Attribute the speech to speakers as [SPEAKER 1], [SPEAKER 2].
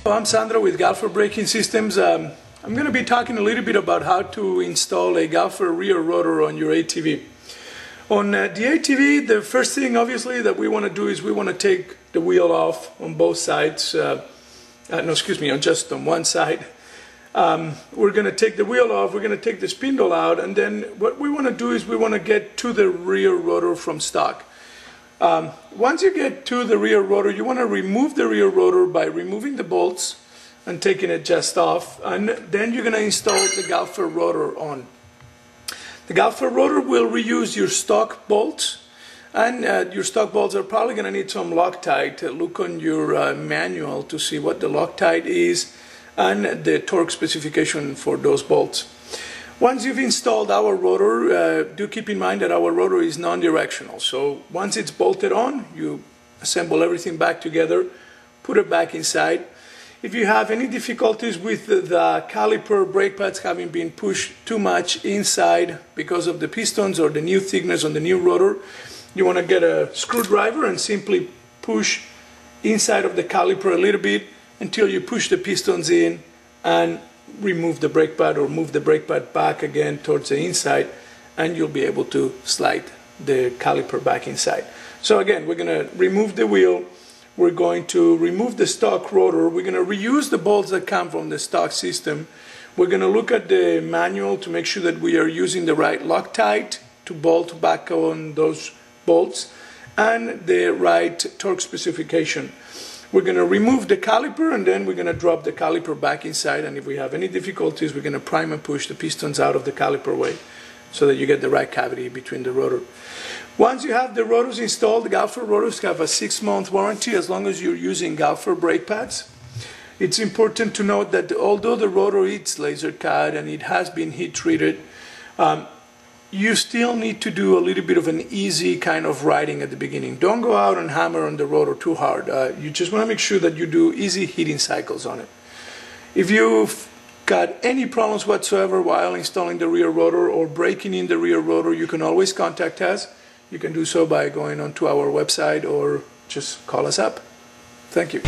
[SPEAKER 1] I'm Sandro with Galfer Braking Systems. I'm going to be talking a little bit about how to install a galfer rear rotor on your ATV. On the ATV, the first thing obviously that we want to do is we want to take the wheel off on both sides. Just on one side. We're going to take the wheel off, we're going to take the spindle out, and then what we want to do is we want to get to the rear rotor from stock. Once you get to the rear rotor, you want to remove the rear rotor by removing the bolts and taking it just off, and then you're going to install the galfer rotor on. The galfer rotor will reuse your stock bolts, and your stock bolts are probably going to need some Loctite. Look on your manual to see what the Loctite is and the torque specification for those bolts. Once you've installed our rotor, do keep in mind that our rotor is non-directional. So once it's bolted on, you assemble everything back together, put it back inside. If you have any difficulties with the caliper brake pads having been pushed too much inside because of the pistons or the new thickness on the new rotor, you want to get a screwdriver and simply push inside of the caliper a little bit until you push the pistons in and remove the brake pad or move the brake pad back again towards the inside, and you'll be able to slide the caliper back inside. So again, we're going to remove the wheel, we're going to remove the stock rotor, we're going to reuse the bolts that come from the stock system. We're going to look at the manual to make sure that we are using the right Loctite to bolt back on those bolts and the right torque specification. We're going to remove the caliper, and then we're going to drop the caliper back inside, and if we have any difficulties, we're going to prime and push the pistons out of the caliper way so that you get the right cavity between the rotor. Once you have the rotors installed, the galfer rotors have a 6-month warranty as long as you're using galfer brake pads. It's important to note that although the rotor is laser cut and it has been heat treated, you still need to do a little bit of an easy kind of riding at the beginning. Don't go out and hammer on the rotor too hard. You just want to make sure that you do easy heating cycles on it. If you've got any problems whatsoever while installing the rear rotor or breaking in the rear rotor, you can always contact us. You can do so by going onto our website or just call us up. Thank you.